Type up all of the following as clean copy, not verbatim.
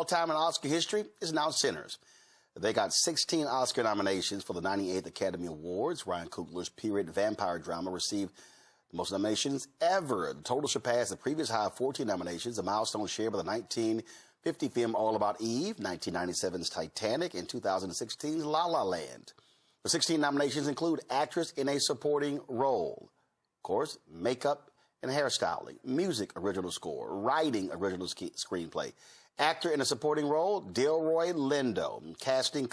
all time in Oscar history is now Sinners. They got 16 Oscar nominations for the 98th Academy Awards. Ryan Coogler's period vampire drama received the most nominations ever. The total surpassed the previous high of 14 nominations, a milestone shared by the 1950 film All About Eve, 1997's Titanic, and 2016's La La Land. The 16 nominations include actress in a supporting role, of course, makeup and hairstyling, music original score, writing original screenplay, actor in a supporting role, Delroy Lindo, casting,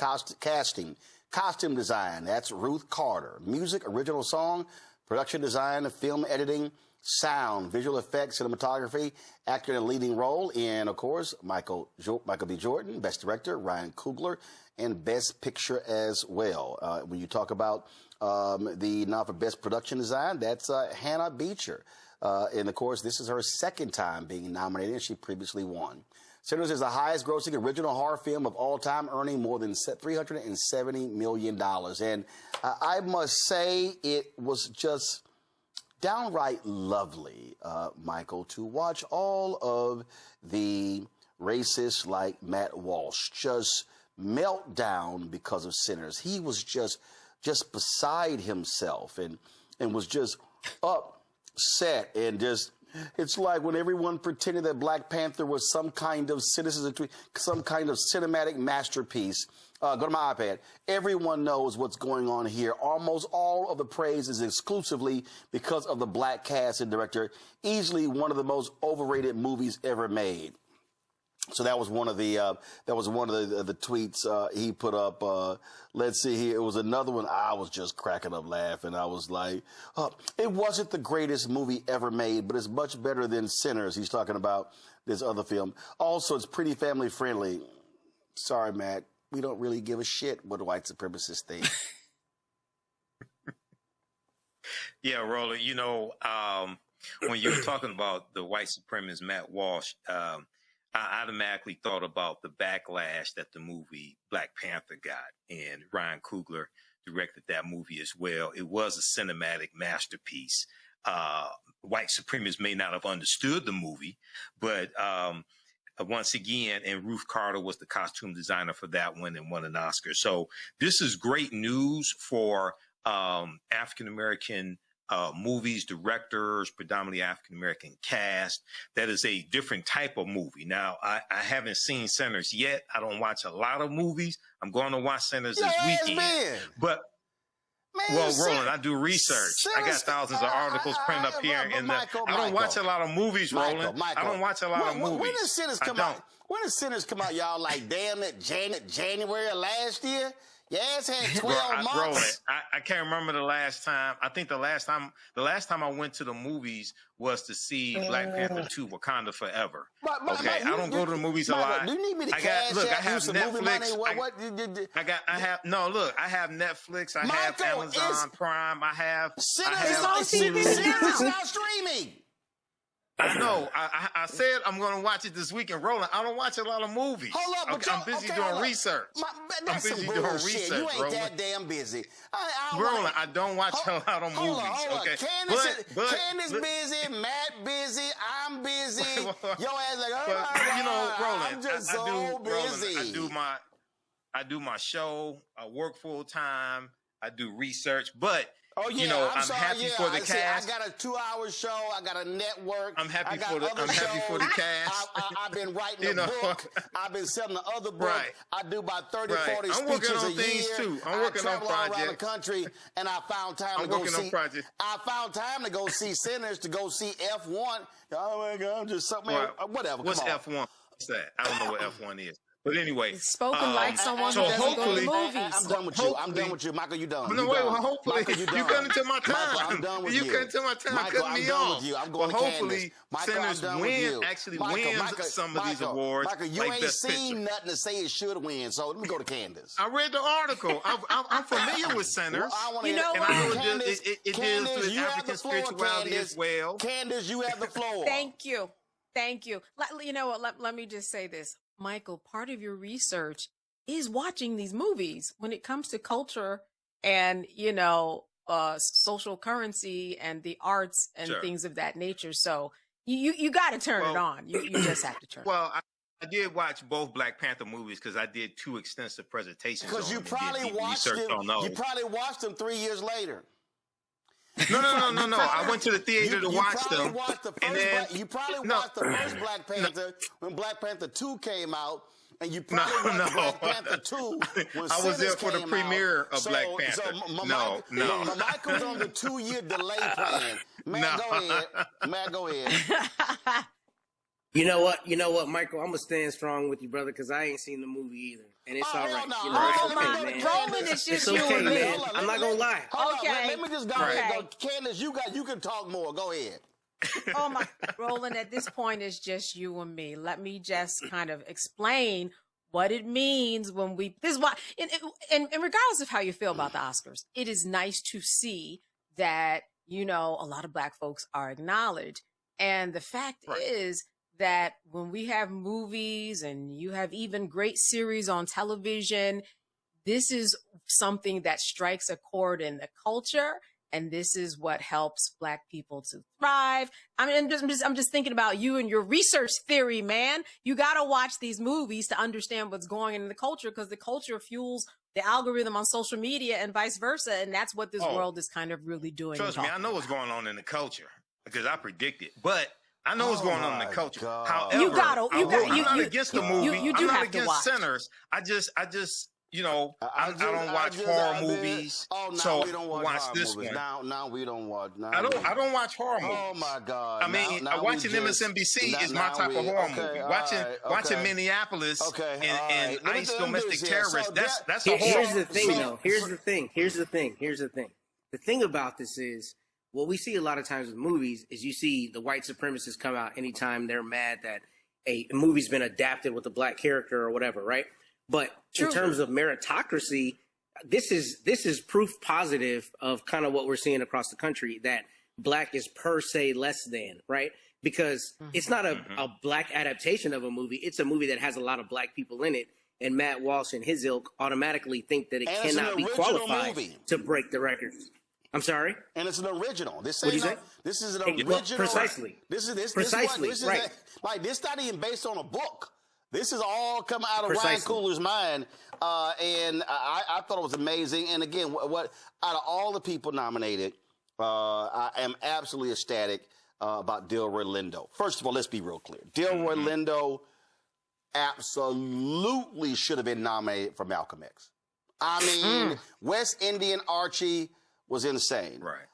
costume design, that's Ruth Carter, music original song, production design, film editing, sound, visual effects, cinematography, actor in a leading role in, of course, Michael B. Jordan, Best Director, Ryan Coogler, and Best Picture as well. When you talk about the now for Best Production Design, that's Hannah Beecher. And, of course, this is her second time being nominated, and she previously won. Sinners is the highest-grossing original horror film of all time, earning more than $370 million. And I must say it was just downright lovely, Michael, to watch all of the racists like Matt Walsh just melt down because of Sinners. He was just beside himself and was just upset and just... It's like when everyone pretended that Black Panther was some kind of some kind of cinematic masterpiece. Go to my iPad. Everyone knows what's going on here. Almost all of the praise is exclusively because of the black cast and director. Easily one of the most overrated movies ever made. So that was one of the tweets he put up. Let's see here. It was another one. I was just cracking up laughing. I was like, it wasn't the greatest movie ever made, but it's much better than Sinners. He's talking about this other film. Also, it's pretty family friendly. Sorry, Matt. We don't really give a shit what white supremacists think. Yeah, Roland, you know, when you were talking about the white supremacist Matt Walsh, I automatically thought about the backlash that the movie Black Panther got, and Ryan Coogler directed that movie as well. It was a cinematic masterpiece. White supremacists may not have understood the movie, but once again, and Ruth Carter was the costume designer for that one and won an Oscar. So this is great news for African-American movies, directors, predominantly African-American cast. That is a different type of movie. Now, I haven't seen Sinners yet. I don't watch a lot of movies. I'm going to watch Sinners this weekend. But, well, Roland, I do research. I got thousands of articles printed up here. And I don't watch a lot of movies, Roland. I don't watch a lot of movies. When does Sinners come out? When does Sinners come out, y'all? Like, damn it, January of last year? Your ass had 12 months. I can't remember the last time. I think the last time I went to the movies was to see Black Panther 2: Wakanda Forever. Okay, I don't go to the movies a lot. Do you need me to cash look, I out have some Netflix. movie money? I have Netflix. I have Amazon Prime. I have Sinners is not streaming. No, I said I'm going to watch it this weekend. Roland, I don't watch a lot of movies. Hold up, I'm busy doing research. I'm busy doing research. You ain't that damn busy. Roland, I don't watch a lot of movies. Okay, Candace busy, Matt busy, I'm busy. Your ass like, you know, Roland, I'm just so busy. Roland, I do my show. I work full time. I do research, but. Oh, yeah, you know, I'm sorry, happy for the cast. I got a 2-hour show. I got a network. I'm happy for the cast. I've been writing a book. I've been selling the other book. Right. I do about 30, right. 40 I'm speeches working on a year. Things too. I'm working on projects. All around the country, and I found time to go see. I found time to go see Sinners, to go see F1. Oh my God, I'm just something. Right. Whatever. What's F1? What's that? I don't know what F1 is. But anyway, spoken like someone who doesn't go to movies. I'm done with you. I'm done with you, Michael. You done? No, wait. Well, hopefully, Michael, you come into my time. Michael, I'm done with you. You come into my time. Michael, I'm done with you. I'm going to hopefully, Candace. Sinners actually wins some of these awards. Michael, you ain't seen nothing to say it should win, so let me go to Candace. I read the article. I'm familiar with Sinners. You know what? It deals with African spirituality as well. Candace, you have the floor. Thank you. You know what? Let me just say this. Michael, part of your research is watching these movies when it comes to culture and, you know, social currency and the arts and things of that nature. So you got to turn it on. You just have to turn it on. Well, I did watch both Black Panther movies because I did 2 extensive presentations. Because you probably watched them. You probably watched them 3 years later. No. I went to the theater to watch them. You probably watched the first Black Panther when Black Panther 2 came out, and you probably watched Black Panther 2 when I was there for the premiere of Black Panther. So Michael's on the 2-year delay plan. Man, go ahead. You know what, Michael? I'm gonna stand strong with you, brother, because I ain't seen the movie either, and it's all right. No. You know, Oh my, Roland, it's just you and me. Man. I'm not gonna lie. Okay. Let me just go ahead. Candace, you can talk more. Go ahead. Oh my, Roland, at this point, it's just you and me. Let me just kind of explain what it means when we. This is why, and regardless of how you feel about the Oscars, it is nice to see that a lot of Black folks are acknowledged, and the fact is that when we have movies and you have even great series on television, this is something that strikes a chord in the culture, and this is what helps Black people to thrive. I mean, I'm just thinking about you and your research theory, man. You got to watch these movies to understand what's going on in the culture, because the culture fuels the algorithm on social media and vice versa, and that's what this world is kind of really doing. Trust me, I know what's going on in the culture because I predict it, but I know what's going on in the culture. God. However, I'm not against the movie. You do I'm not have to watch. against Sinners. I don't watch horror movies. So we don't watch this movies. one. Now we don't watch. I don't watch horror movies. Oh my God! I mean, watching MSNBC is my type of horror movie. Watching Minneapolis and ICE domestic terrorists. That's a horror. Here's the thing, though. Here's the thing. The thing about this is, what we see a lot of times with movies is you see the white supremacists come out anytime they're mad that a movie's been adapted with a Black character or whatever, right? But in terms of meritocracy, this is proof positive of kind of what we're seeing across the country, that Black is per se less than, right? Because it's not a Black adaptation of a movie. It's a movie that has a lot of Black people in it. And Matt Walsh and his ilk automatically think that it cannot be qualified to break the records. I'm sorry? And it's an original. This is an original. Precisely. Precisely. This not even based on a book. This is all coming out of Ryan Coogler's mind. And I thought it was amazing. And again, what out of all the people nominated, I am absolutely ecstatic about Delroy Lindo. First of all, let's be real clear. Delroy Lindo absolutely should have been nominated for Malcolm X. I mean, West Indian Archie was insane. Right.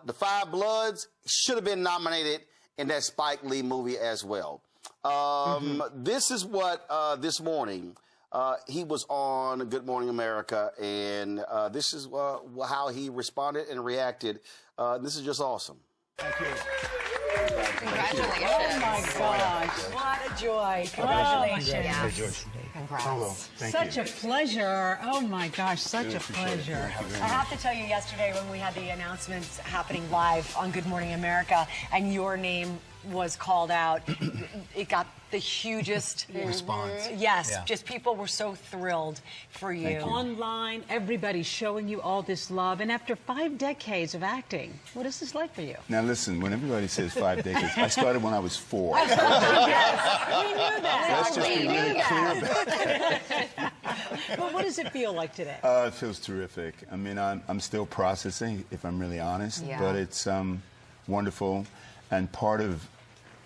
The Five Bloods should have been nominated in that Spike Lee movie as well. This is what this morning he was on Good Morning America, and this is how he responded and reacted. This is just awesome. Thank you. Congratulations. Oh my gosh. What a joy. Congratulations. Yes. Congrats. Hello. Such a pleasure. Oh my gosh, such a pleasure. I have to tell you, yesterday when we had the announcements happening live on Good Morning America and your name was called out, it got the hugest response. Yes, just people were so thrilled for you. Online, everybody's showing you all this love. And after 5 decades of acting, what is this like for you? Now listen, when everybody says 5 decades, I started when I was 4. Yes, we knew that. Let's just be really clear about it. Well, what does it feel like today? It feels terrific. I mean, I'm still processing, if I'm really honest, but it's wonderful. And part of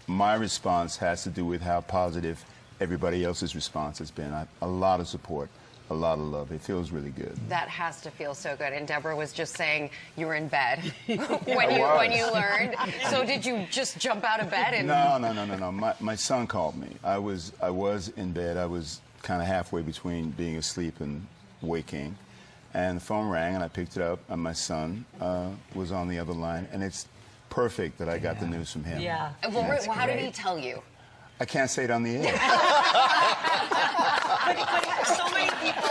my response has to do with how positive everybody else's response has been. A lot of support, a lot of love. It feels really good. That has to feel so good. And Deborah was just saying you were in bed when you learned. So did you just jump out of bed? And No. My son called me. I was in bed. I was kind of halfway between being asleep and waking. And the phone rang, and I picked it up, and my son was on the other line. And it's perfect that I got the news from him. Yeah. Well, how did he tell you? I can't say it on the air. but so many people,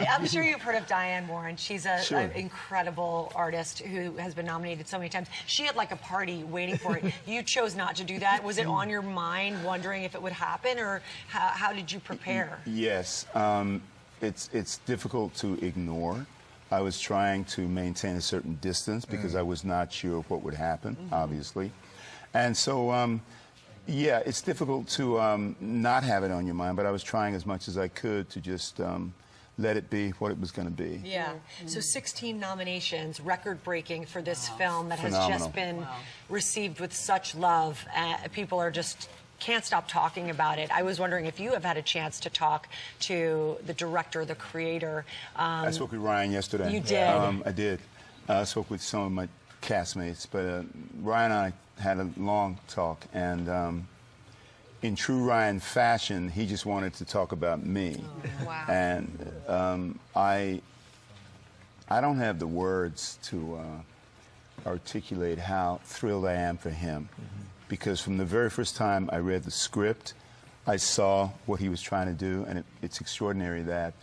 I'm sure you've heard of Diane Warren. She's an incredible artist who has been nominated so many times. She had like a party waiting for it. You chose not to do that. Was it on your mind, wondering if it would happen, or how did you prepare? Yes. It's difficult to ignore. I was trying to maintain a certain distance because I was not sure what would happen, obviously. And so Yeah, it's difficult to not have it on your mind, but I was trying as much as I could to just let it be what it was going to be. Yeah. So 16 nominations, record-breaking for this film that has Phenomenal. just been received with such love. People are just can't stop talking about it. I was wondering if you have had a chance to talk to the director, the creator. I spoke with Ryan yesterday. You did? I did. I spoke with some of my castmates, but Ryan and I had a long talk, and in true Ryan fashion, he just wanted to talk about me. Oh, wow. And I don't have the words to articulate how thrilled I am for him, because from the very first time I read the script, I saw what he was trying to do, and it's extraordinary that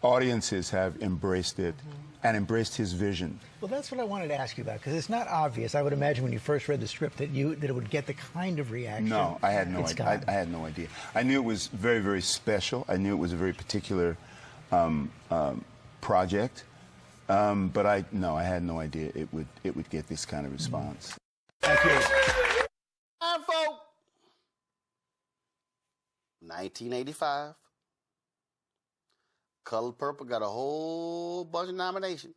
audiences have embraced it and embraced his vision. Well, that's what I wanted to ask you about, because it's not obvious. I would imagine when you first read the script that it would get the kind of reaction. No, I had no idea. I had no idea. I knew it was very, very special. I knew it was a very particular project, but I had no idea it would get this kind of response. Thank you. Time for 1985. Color Purple got a whole bunch of nominations.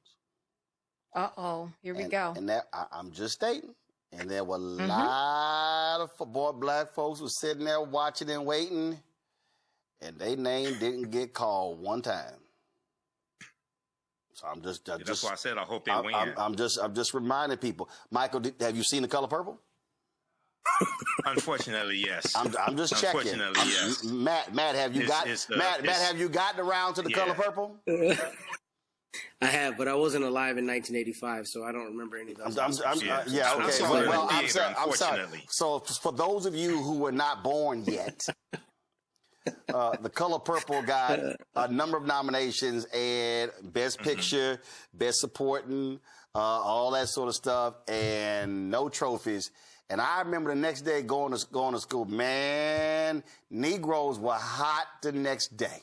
Uh-oh, here we go. And that, I'm just stating. And there were a lot of black folks who were sitting there watching and waiting, and their name didn't get called one time. So I'm just that's why I said I hope they win. I'm just reminding people. Michael, have you seen The Color Purple? Unfortunately, yes. I'm just checking. Unfortunately, yes. Matt, have you have you gotten around to The Color Purple? I have, but I wasn't alive in 1985, so I don't remember any of those. I'm sorry. So for those of you who were not born yet, The Color Purple got a number of nominations, and Best Picture, Best Supporting, all that sort of stuff, and no trophies. And I remember the next day going to school, man, Negroes were hot the next day.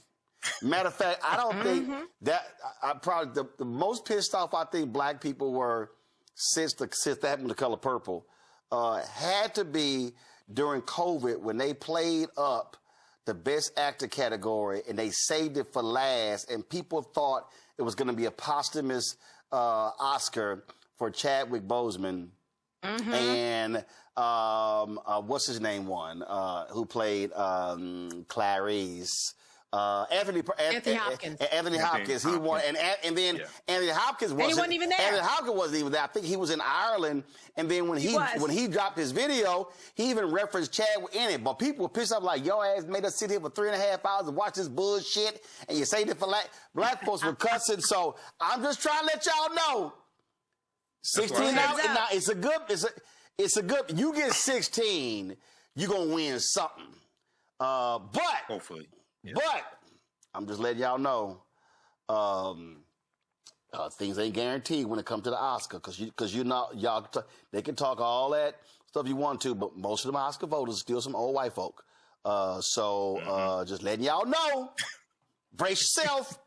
Matter of fact, I don't think that I probably the most pissed off I think black people were since that happened to Color Purple had to be during COVID when they played up the Best Actor category and they saved it for last, and people thought it was going to be a posthumous Oscar for Chadwick Boseman. And what's his name won? Who played Clarice? Anthony Hopkins. Anthony Hopkins. He won, and then Anthony Hopkins wasn't. And he wasn't even there. Anthony Hopkins wasn't even there. I think he was in Ireland. And then when he dropped his video, he even referenced Chadwick in it. But people were pissed off like, your ass made us sit here for 3.5 hours and watch this bullshit, and you say that for black folks were cussing. So I'm just trying to let y'all know. 16 now, it's a good. You get 16, you're gonna win something. But hopefully, but I'm just letting y'all know, things ain't guaranteed when it comes to the Oscar, because they can talk all that stuff you want to, but most of them Oscar voters are still some old white folk. Just letting y'all know, brace yourself.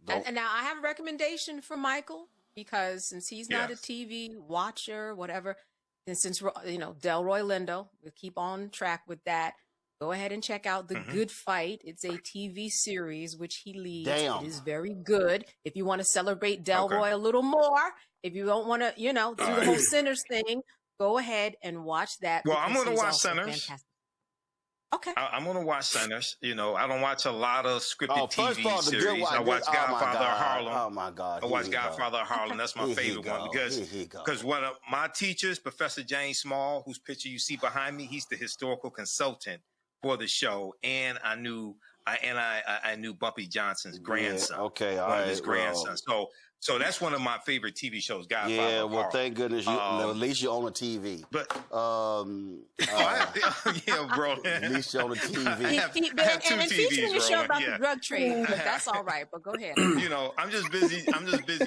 And now I have a recommendation for Michael. Because since he's not a TV watcher, whatever, and since, Delroy Lindo, we'll keep on track with that. Go ahead and check out The Good Fight. It's a TV series which he leads. It is very good. If you want to celebrate Delroy a little more, if you don't want to, do the whole Sinners thing, go ahead and watch that. Well, I'm going to watch Sinners. Fantastic. Okay. I'm going to watch Sinners. I don't watch a lot of scripted TV series. I watch Godfather of Harlem. Oh, my God. I watch Godfather of Harlem. That's my favorite one because one of my teachers, Professor James Small, whose picture you see behind me, he's the historical consultant for the show. And I knew Bumpy Johnson's grandson. His grandson. So that's one of my favorite TV shows, Godfather. Yeah, well, thank goodness at least you own a TV. But bro. At least you own a TV. I have two TVs, featuring a show about the drug trade, but that's all right. But go ahead. I'm just busy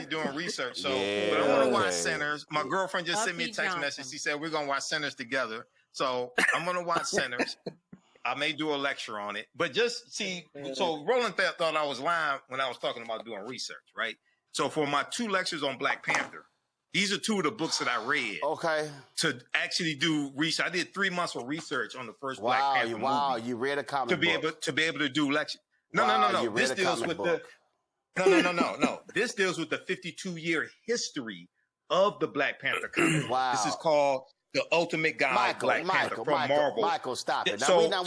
doing research. So, but I want to watch Sinners. My girlfriend just sent me a text message. She said we're gonna watch Sinners together. So I'm gonna watch Sinners. I may do a lecture on it, but just see. So Roland thought I was lying when I was talking about doing research, right? So for my 2 lectures on Black Panther, These are two of the books that I read. Okay. To actually do research. I did 3 months of research on the first Black Panther movie. Wow, you read a comic book. To be able to do lecture. No. This deals with No. This deals with the 52-year history of the Black Panther comic. Wow. This is called The Ultimate Guide Black Panther from Marvel. Michael, stop it. Now,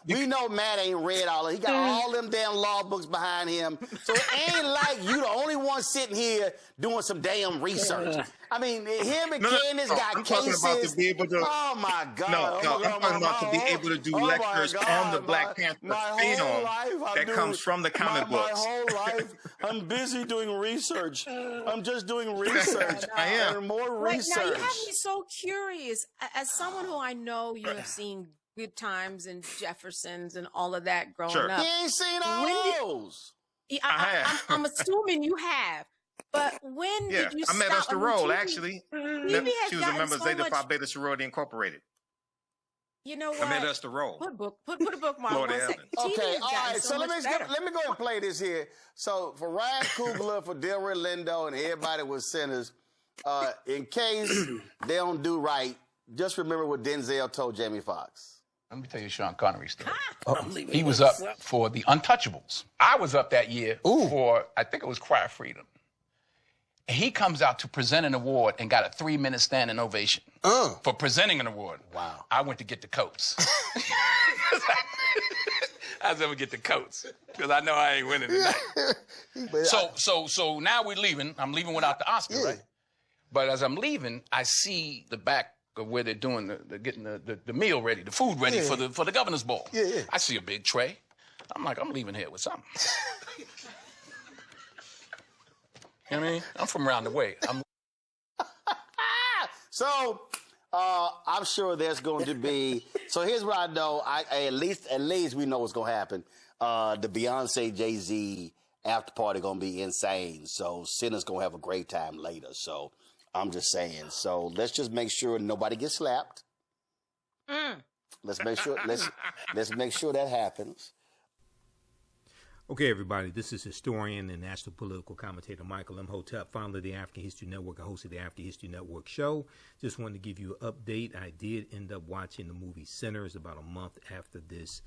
we know Matt ain't read all of it. He got all them damn law books behind him. So it ain't like you the only one sitting here doing some damn research. I mean, him and Candace got cases. About to be able to, oh my God. I'm talking about to be able to do lectures on the Black Panther film that comes from the comic books. My whole life, I'm busy doing research. I'm just doing research. I am. And more research. Now you have me so curious. As someone who I know you have seen Good Times and Jeffersons and all of that growing up. You ain't seen all those. I'm assuming you have. But when did you stop? I met Esther Roll, actually. She was a member of Zeta Phi Beta Sorority Incorporated. You know what? I met Esther Roll. Put a bookmark. Okay, all right. So let me go and play this here. So for Ryan Coogler, for Delroy Lindo, and everybody with Sinners, in case they don't do right, just remember what Denzel told Jamie Foxx. Let me tell you Sean Connery's story. He was up for The Untouchables. I was up that year for, I think it was Cry of Freedom. And he comes out to present an award and got a 3-minute standing ovation for presenting an award. Wow. I went to get the coats. I was going to get the coats because I know I ain't winning tonight. So now we're leaving. I'm leaving without the Oscar, right? But as I'm leaving, I see the back of where they're doing getting the meal ready, the food ready for the governor's ball. I see a big tray. I'm like, I'm leaving here with something. You know what I mean? I'm from around the way. So, I'm sure there's going to be. So here's what I know. At least we know what's going to happen. The Beyonce Jay-Z after party going to be insane. So Sinners going to have a great time later. So I'm just saying. So let's just make sure nobody gets slapped. Let's make sure. Let's make sure that happens. Okay, everybody, this is historian and national political commentator Michael Imhotep, founder of the African History Network and host of the African History Network show. Just wanted to give you an update. I did end up watching the movie Sinners about a month after this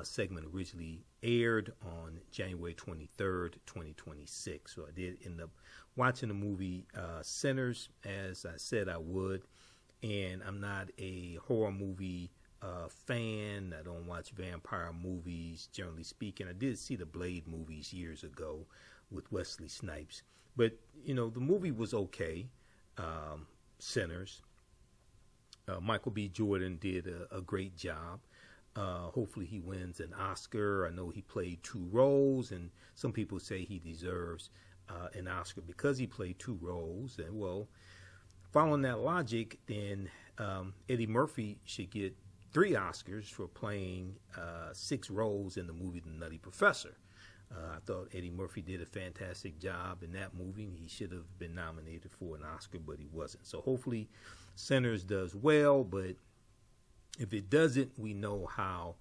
segment originally aired on January 23rd, 2026. So I did end up watching the movie Sinners, as I said I would. And I'm not a horror movie fan. I don't watch vampire movies, generally speaking. I did see the Blade movies years ago with Wesley Snipes. But, you know, the movie was okay, Sinners. Michael B. Jordan did a great job. Hopefully he wins an Oscar. I know he played 2 roles, and some people say he deserves an Oscar because he played 2 roles. And, well, following that logic, then Eddie Murphy should get 3 Oscars for playing 6 roles in the movie The Nutty Professor. I thought Eddie Murphy did a fantastic job in that movie. He should have been nominated for an Oscar, but he wasn't. So hopefully Sinners does well, but if it doesn't, we know how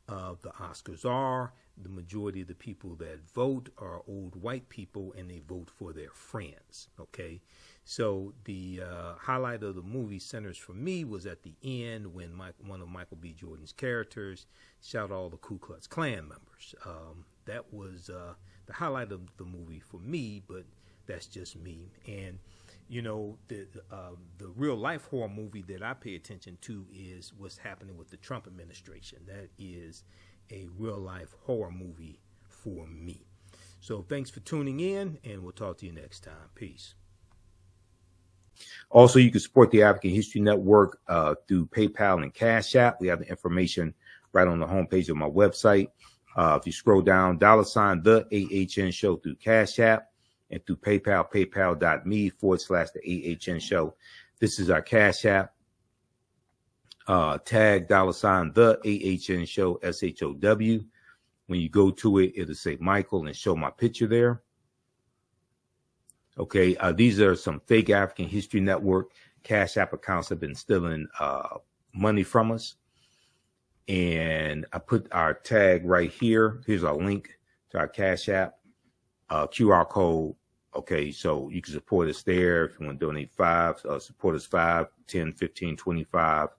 the Oscars are. The majority of the people that vote are old white people, and they vote for their friends, okay? So the highlight of the movie Sinners for me was at the end when one of Michael B. Jordan's characters shot all the Ku Klux Klan members. That was the highlight of the movie for me, but that's just me. And, you know, the real life horror movie that I pay attention to is what's happening with the Trump administration. That is a real life horror movie for me. So thanks for tuning in, and we'll talk to you next time. Peace. Also, you can support the African History Network through PayPal and Cash App. We have the information right on the homepage of my website. If you scroll down, $ the AHN show through Cash App, and through PayPal, paypal.me/the AHN show. This is our Cash App. Tag $ the AHN show, SHOW. When you go to it, it'll say Michael and show my picture there. Okay, these are some fake African History Network Cash App accounts that have been stealing money from us. And I put our tag right here. Here's our link to our Cash App. QR code Okay, so you can support us there. If you want to donate support us $5, $10, $15, $25,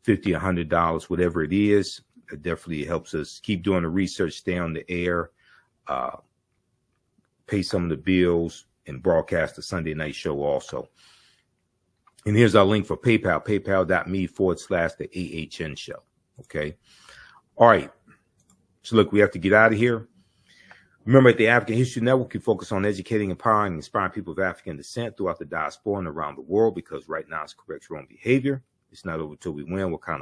$50, $100, whatever it is. It definitely helps us keep doing the research, stay on the air, pay some of the bills, and broadcast the Sunday night show also. And here's our link for PayPal, paypal.me/the AHN show. Okay. All right. So look, we have to get out of here. Remember, at the African History Network, we focus on educating, empowering, and inspiring people of African descent throughout the diaspora and around the world, because right now it's correct your own behavior. It's not over till we win. What kind of